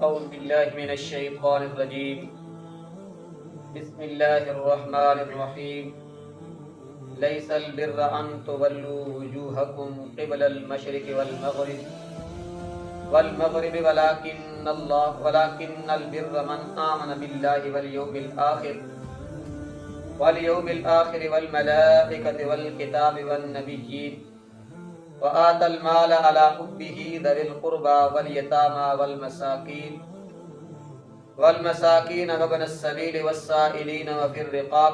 أعوذ بالله من الشيطان الرجيم بسم الله الرحمن الرحيم ليس البر أن تولوا وجوهكم قبل المشرق والمغرب ولكن البر من آمن بالله واليوم الآخر والملائكة والكتاب والنبيين وآتى المال على حبه ذوي القربى واليتامى والمساكين وابن السبيل والسائلين وفي الرقاب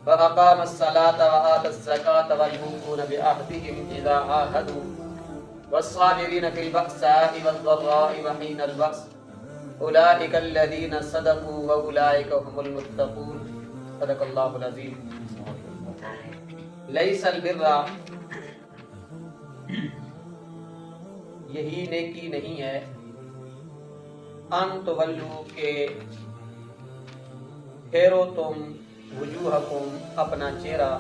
وأقام الصلاة وآتى الزكاة والموفون بعهدهم إذا عاهدوا والصابرين في البأساء والضراء وحين البأس أولئك الذين صدقوا وأولئك هم المتقون صدق الله العظيم. ليس البر یہی نیکی نہیں ہے ان تولو کہ پھیرو تم وجوہکم اپنا چہرہ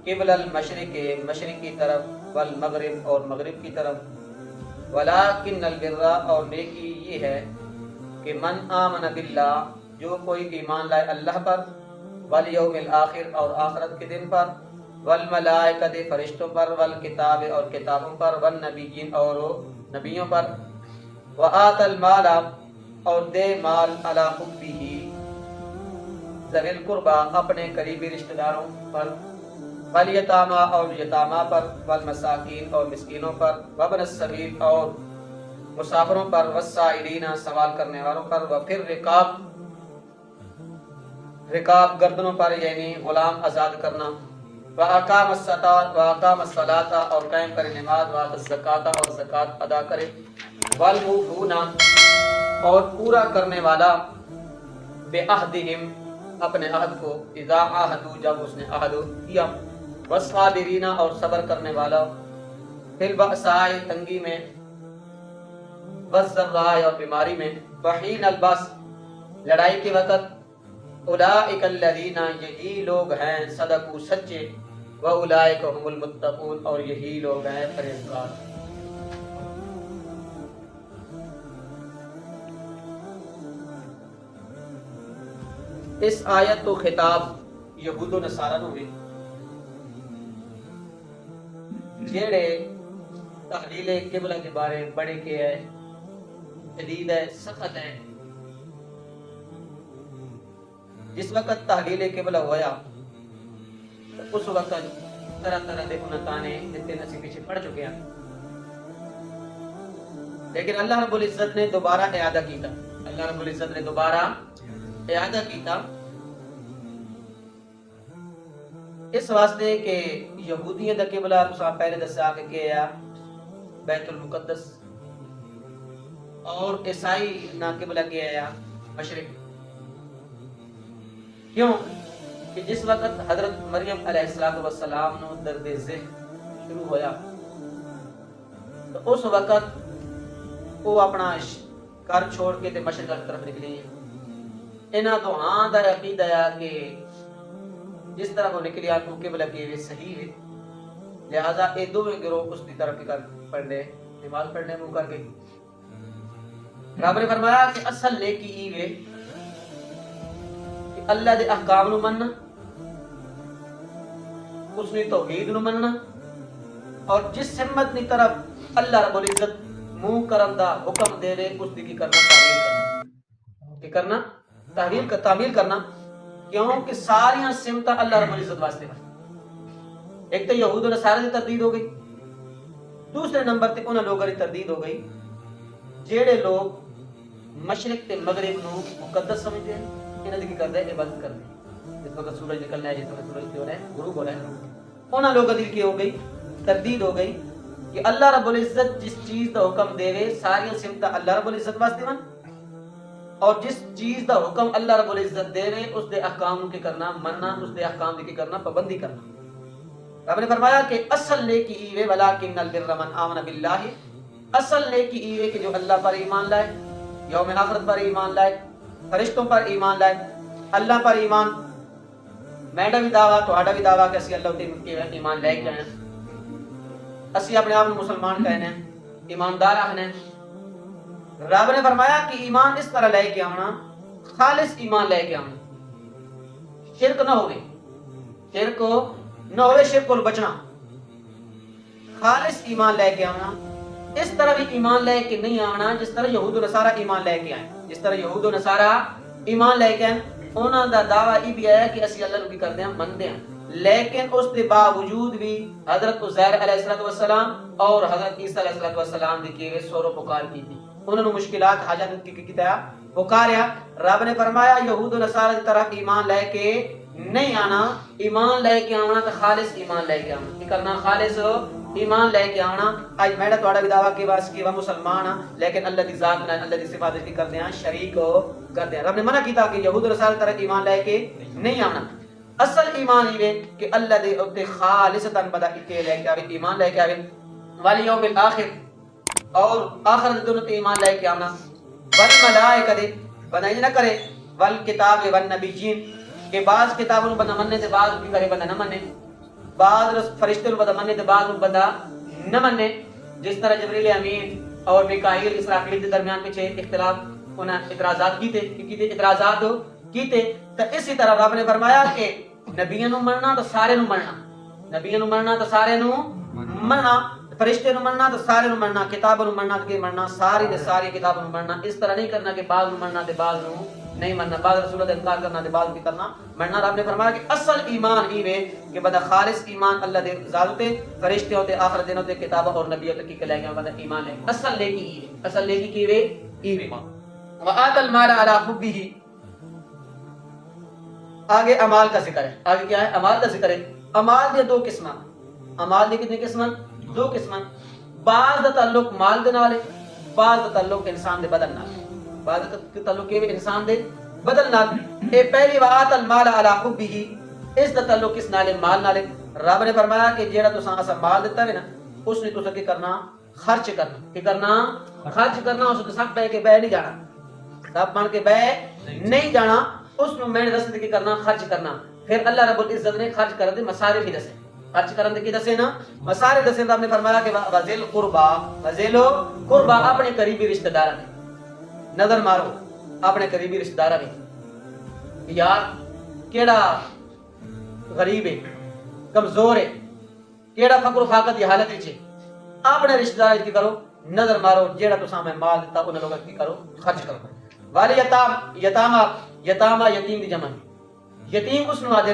قبل المشرق مشرق کی طرف والمغرب اور مغرب کی طرف ولکن البر اور نیکی یہ ہے کہ من آمن باللہ جو کوئی ایمان لائے اللہ پر والیوم الآخر اور آخرت کے دن پر والملائکۃ فرشتوں پر والکتاب اور کتابوں پر والنبیین اور نبیوں پر وآت المال اور دے مال علی حبہ ذوی القربى اپنے قریبی رشتہ داروں پر والیتامى اور یتامہ پر والمساکین اور مسکینوں پر وابن السبیل اور مسافروں پر والسائلین سوال کرنے والوں پر وفر رقاب گردنوں پر یعنی غلام آزاد کرنا وَأَقَامَ الصَّلَاةَ اور قائم کرے نماز وَآتَى الزَّكَاةَ اور زکوٰۃ ادا کرے وَالْمُوفُونَ اور پورا کرنے والا بِعَهْدِهِمْ اپنے عہد کو اذا عاہدوا جب اس نے عہد کیا وَالصَّابِرِينَ اور صبر کرنے والا فِي الْبَأْسَاءِ تنگی میں وَالضَّرَّاءِ اور بیماری میں وَحِينَ الْبَأْسِ لڑائی کے وقت اولئک الذین یہی لوگ ہیں صدقوا سچے واولئک هم المتقون اور یہی لوگ ہیں پرہیزگار. اس آیت تو خطاب یہود و نصارہ نو ہوئے جیڑے تحلیل قبلہ کے بارے بڑے کے ہے شدید ہے سخت ہے. جس وقت تحلیل قبلہ ہوا اس وقت طرح طرح دے انتانے جتنے نسی پیچھے پڑ چکے ہیں لیکن اللہ رب العزت نے دوبارہ اعادہ کیتا. اللہ رب العزت نے دوبارہ اعادہ کیتا اس واسطے کہ یہودیاں دا قبلہ تساں پہلے دسا کہ کیا بیت المقدس اور عیسائی نا قبلہ کیا ہے مشرق. کیوں کہ جس وقت حضرت مریم علیہ السلام نو درد ذہن شروع ہویا تو اس وقت وہ اپنا گھر چھوڑ کے مشرق کی طرف نکلی. انہاں تو ہاں دا عقیدہ ہے کہ جس طرح وہ نکلیا تو قبلہ کی صحیح ہے لہذا اے دونوں گروہ اس کی طرف پڑھنے نماز پڑھنے منہ کر کے. رب نے فرمایا کہ اصل نیکی ہے اللہ دے احکام نو مننا اس نے توحید نو مننا اور جس سمت نی طرف اللہ رب العزت منہ کرن دا حکم دے رہے اس دی کی کرنا تعمیل کرنا کیونکہ ساریاں سمتاں اللہ رب العزت واسطے ہیں. ایک تو یہود و نصارہ دی تردید ہو گئی دوسرے نمبر تے انہاں لوگاں دی تردید ہو گئی جیڑے لوگ مشرق تے مغرب نو مقدس سمجھتے ہیں انہاں دی کی کردا ہے عبادت کرتے ہیں. جس وقت سورج نکلنا ہے جس وقت سورج ہو رہا ہے غروب ہو رہا ہے انہاں لوگوں دی کی ہو گئی تردید ہو گئی کہ اللہ رب العزت جس چیز دا حکم دے وے ساری سمت اللہ رب العزت واسطے من اور جس چیز دا حکم اللہ رب العزت دے وے اس دے احکام کے کرنا مننا اس دے احکام کی کرنا پابندی کرنا. رب نے فرمایا کہ اصل نیکی ہے ولکن البر من آمن باللہ اصل نیکی ہے کہ جو اللہ پر ایمان لائے یوم آخرت پر ایمان لائے فرشتوں پر ایمان لائے اللہ پر ایمان میڈا بھی دعویٰ تو آڈا بھی دعویٰ کہ اسی اللہ کے ایمان لے کے ہیں اسی اپنے آپ مسلمان کہنے ہیں ایماندار آہنے رب نے فرمایا کہ ایمان اس طرح لے کے آنا، خالص ایمان لے کے آنا، شرک نہ ہوئے، شرک نہ ہوئے، شرک کو بچنا، خالص ایمان لے کے آنا۔ اس طرح بھی ایمان لے کے نہیں آنا جس طرح یہود و نصارہ ایمان لے کے آئے، جس طرح یہود و نصارہ ایمان لے کے آئے، انہوں دا دعویٰ یہ بھی ہے کہ اسی اللہ نو کی کرتے ہیں، مندے ہیں، لیکن اس کے باوجود بھی حضرت عزیر علیہ السلام اور حضرت عیسیٰ علیہ السلام دی کیے سور و پکار کی تھی، انہوں نے مشکلات حاجت کی طرح پکاریا۔ رب نے فرمایا یہود و نصارہ کی طرف ایمان لے کے نہیں آنا، ایمان لے کے آنا تو خالص ایمان لے کے آنا، کی کرنا خالص ایمان لے کے آنا۔ آج میڈا توڑا بھی دعویٰ کی بات کی وہ مسلمان ہیں لیکن اللہ دی ذات میں اللہ دی صفات کی کرتے ہیں، شریک کرتے ہیں۔ رب نے منع کیتا کہ یہود و نصارہ کی طرف ایمان لے کے نہیں آنا۔ اصل ایمان یہ کہ اللہ دے اوتے خالصتاً بدا کے لے کے آوے، ایمان لے کے آوے، والیوم الآخر اور آخرت دنوں تے ایمان لے کے آنا، والملائکہ دے بنائی نہ کرے، والکتاب والنبیین کہ بعض کتابوں بندہ مننے تے بعض کی کرے بندہ نہ مننے، بعض فرشتے بندہ مننے تے بعض بندہ نہ مننے، جس طرح جبریل امین اور میکائیل اسرافیل کے درمیان پیچھے اختلاف انہیں اعتراضات کیتے تو اسی طرح رب نے فرمایا کہ نبیوں نو مننا تو سارے نو مننا، نبیوں نو مننا تو سارے نو مننا، فرشتے نو مننا تو سارے نو مننا، کتابوں نو مننا تو مننا، ساری دے ساری کتابوں نو مننا۔ اس طرح نہیں کرنا کہ بعض نو مننا تے بعض نو نہیں مننا، بعض رسولوں کا انکار کرنا تے بعض کی کرنا مننا۔ رب نے فرمایا کہ اصل ایمان ہی ہے کہ بندہ خالص ایمان اللہ دے ذات تے، فرشتے ہوتے، آخرت دنوں تے، کتابوں اور نبیوں تے کی لے گا بندہ ایمان ہے۔ اصل نیکی ہی ہے، اصل نیکی کی ہے ایمان۔ وآت المال علی حبہ، آگے امال کا ذکر ہے، آگے کیا ہے؟ امال کا ذکر ہے۔ امال دے دو قسم، امال دے کتنے قسم؟ دو قسم۔ بعض دا تعلق مال دے نال ہے، بعض دا تعلق انسان دے بدن نال، بعض دا تعلق یہ انسان دے بدن نال۔ اے پہلی وآت المال علی حبہ، اس دا تعلق کس نال ہے؟ مال نال ہے۔ رب نے فرمایا کہ جیڑا تساں اسا مال دیتا ہے نا، اس نے تساں کی کرنا؟ خرچ کرنا۔ کی کرنا؟ خرچ کرنا۔ اس کو سب پہ کے بہ نہیں جانا، سب بن کے بہ نہیں جانا، اس نو میں رستے کی کرنا؟ خرچ کرنا۔ پھر اللہ رب العزت نے خرچ کرن دے مصارف ہی دسے، خرچ کرن دے کی دسے نا؟ مصارف دسے۔ رب نے فرمایا کہ وذل قربا، وذل قربا، اپنے قریبی رشتہ داراں میں نظر مارو، اپنے قریبی رشتہ داراں میں، یار کیڑا غریب ہے، کمزور ہے، کیڑا فقر و فاقت کی حالت وچ ہے، اپنے رشتہ داراں کی کرو نظر مارو، جیڑا تساں میں مال دیتا انہاں لوگاں کی کرو خرچ کرو۔ والی یتام، یتامہ، یتامہ یتیم دی جمع، یتیم اس نو آدھے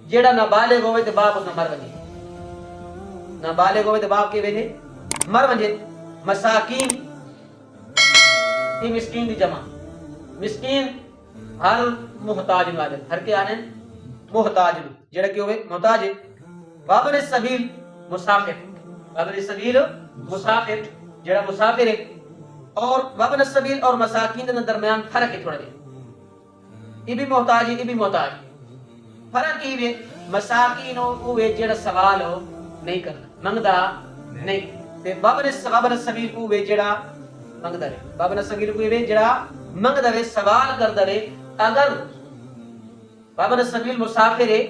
جیڑا نابالغ ہوئے تے باپ اس نو مر ونجے، نابالغ ہوئے تے باپ کے ویلے مر ونجے۔ مساکین، یہ مسکین دی جمع، مسکین ہر محتاج نو آدھے، ہر کے آنے محتاج نو، جیڑا کی ہوئے محتاج ہے۔ وابن السبیل، مسافر، وابن السبیل مسافر، جیڑا مسافر ہے۔ اور وابن السبیل اور مساکین کے درمیان فرق ہے تھوڑا جہا، یہ بھی محتاج ہے، یہ بھی محتاج ہے۔ فرق یہ ہے مساکین ہوئے جڑا سوال ہو نہیں کرنا، منگدا نہیں، تے وابن السبیل ہوئے جڑا منگدا ہے، وابن السبیل ہوئے جڑا منگدا ہے، سوال کردا ہے۔ اگر وابن السبیل مسافر ہے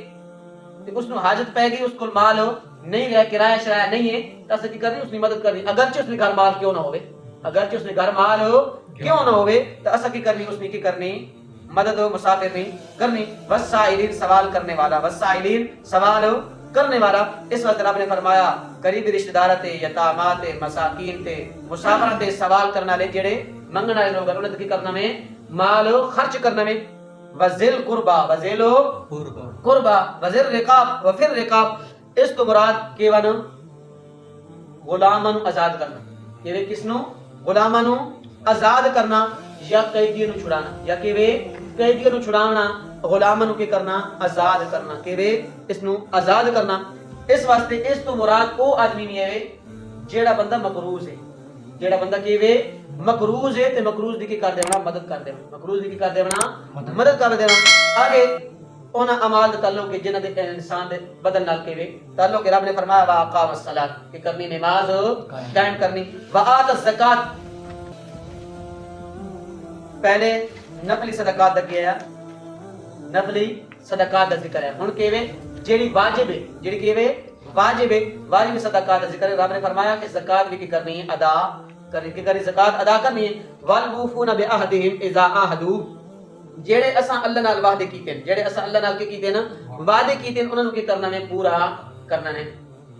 تے اس نو حاجت پے گئی، اس کو مال ہو نہیں رہا، کرایہ شرایہ نہیں ہے، تو اسے کی کرنی؟ اس کی مدد کرنی، اگرچہ اس نے گھر مال کیوں نہ ہوئے، اگرچہ اس نے گھر مال ہو کیوں نہ ہوئے، تو اسا کی کرنی؟ اس نے کی کرنی؟ مدد ہو، مسافر نہیں کرنی۔ والسائلین، سوال کرنے والا، والسائلین سوال کرنے والا۔ اس وقت رب نے فرمایا قریبی رشتہ دار تے، یتاماں تے، مساکین تے، مسافر تے، سوال کرنے والے جڑے منگن والے لوگ انہاں کی کرنا میں مال خرچ کرنا میں۔ وذل قربا، وذل قربا، وذل رقاب، وفر رقاب، اس تو مراد کیون غلاماں نو آزاد کرنا، کہ کس نو؟ غلاماں نو آزاد کرنا، یا قیدیوں نو چھڑانا، یا کہ قیدیوں نو چھڑانا، غلاماں نو کی کرنا؟ آزاد کرنا، کہ اس نو آزاد کرنا۔ اس واسطے اس تو مراد او آدمی نہیں ہے جیڑا بندہ مقروض ہے، جیڑا بندہ کہ مقروض ہے تے مقروض دی کی کر دینا؟ مدد کر دینا، مقروض دی کی کر دینا؟ مدد کر دینا۔ آگے انہاں اعمال دا تعلق ہے جنہاں دے انسان دے بدن نال کیویں تعلق ہے۔ رب نے فرمایا واقام الصلاۃ، کہ کرنی نماز قائم کرنی، وآت الزکات، پہلے نفلی صدقات دا کیا ہے، نفلی صدقات دا ذکر ہے، ہن کیویں جیڑی واجب ہے، جیڑی کیویں واجب ہے، واجب صدقات دا ذکر ہے۔ رب نے فرمایا کہ زکات بھی کی کرنی ہے، ادا کرے زکات ادا کرنی ہے والموفون بعہدہم اذا عاہدوا جڑے اساں اللہ نال وعدے کیتے ہیں جڑے اساں اللہ نال کیتے ہیں نا وعدے کیتے ہیں انہاں نوں کی کرنا ہے پورا کرنا ہے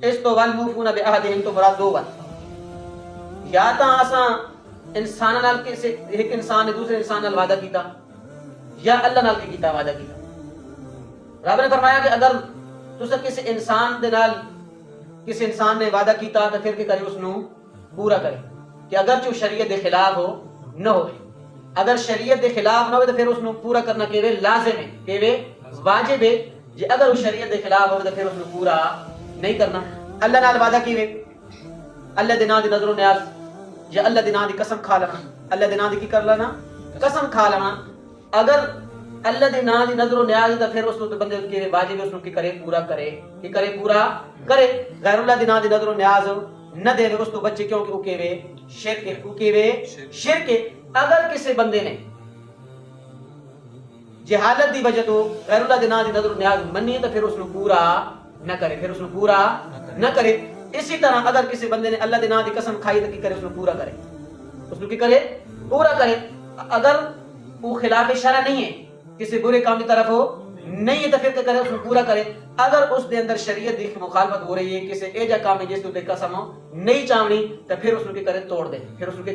اس تو والموفون بعہدہم تو مراد دو بات یا تا اساں انسان نال کسے ایک انسان نے دوسرے انسان نال وعدہ کیتا یا اللہ نال کیتا وعدہ کیتا رب نے فرمایا کہ اگر تساں کسی انسان دے نال کسی انسان نے وعدہ کیتا تو پھر کہ کرے اس نو پورا کرے کہ اگر جو شریعت دے خلاف ہو نہ ہو اگر شریعت دے خلاف نہ ہو تو پھر اس نو پورا کرنا کیوے لازم ہے کیوے واجب ہے جے اگر وہ شریعت دے خلاف ہو تو پھر اس نو پورا نہیں کرنا اللہ نال وعدہ کیوے اللہ دے نام دی نظر و نیاز یا اللہ دے نام دی قسم کھا لینا اللہ دے نام دی کی کر لینا قسم کھا لینا اگر اللہ دے نام دی نظر و نیاز تو پھر اس نو تو بندے کے واجب ہے اس نو کی کرے پورا کرے غیر اللہ دے نام دی نظر و نیاز نہ دے اس تو بچے کیوں کہ او کیوے شرک اگر کسی بندے نے جہالت دی وجہ تو غیر اللہ دے نام دی نظر و نیاز منی تو پھر اس نو پورا نہ کرے اسی طرح اگر کسی بندے نے اللہ دے نام دی قسم کھائی تو کی کرے اس نو پورا کرے اگر وہ خلاف شرع نہیں ہے کسی برے کام کی طرف ہو نہیں ہے تو پھر کرے اس کو پورا کرے اگر اس دے اندر شریعت دی مخالفت ہو رہی ہے کسی ایجا کام ہے جس تو قسم نہیں چاہنی تو پھر اس کو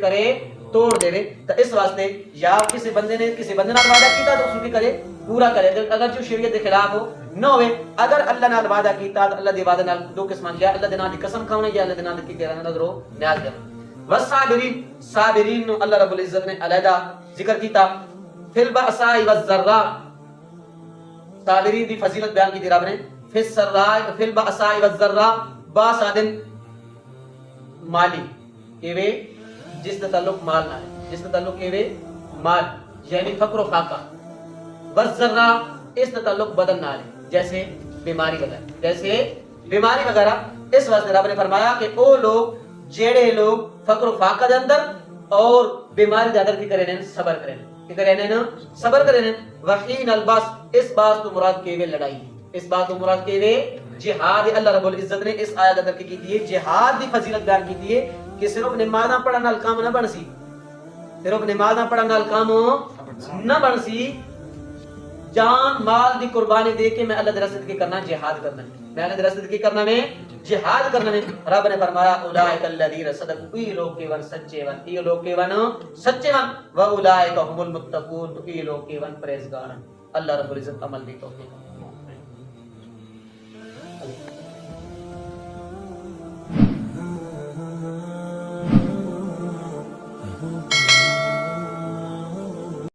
کرے توڑ دے تو اس واسطے یا کسی بندے نال وعدہ کیتا تو اس کو کرے پورا کرے اگر جو شریعت دے خلاف ہو نہ ہوئے اگر اللہ نال وعدہ کیتا تو اللہ دے وعدے نال دو قسم یا اللہ دے نال دی قسم کھاونا یا اللہ دے نال کی تیرا نظر و نیاز کرنا والصابرین نو اللہ رب العزت نے علیحدہ ذکر کیتا فی البأساء والضراء صابرین دی فضیلت بیان کی تھی رب نے فی البأساء والضراء باس آدن مالی کیوے جس کا تعلق مال نہ ہے جس کا تعلق کیوے مال یعنی فقر و فاقہ والضراء اس کا تعلق بدن نہ ہے جیسے بیماری وغیرہ اس واسطے رب نے فرمایا کہ او لوگ جیڑے لوگ فقر و فاقہ دے اندر اور بیماری دے اندر کی کرے صبر کرے وحین الباس اس بات تو مراد کیوے لڑائی اس بات تو مراد کیوے جہاد اللہ رب العزت نے اس آیت اندر کی ہے جہاد دی فضیلت بیان کی ہے کہ صرف نمازاں پڑھن نال کام نہ بن سی جان مال دی قربانی دے کے میں اللہ دے راستے کی کرنا جہاد کرنا میں رب نے فرمایا اولئک الذین صدقوا یہ لوگ کے ون سچے ون و اولئک هم المتقون یہ لوگ کے ون پرہیزگار اللہ رب العزت عمل دی توفیق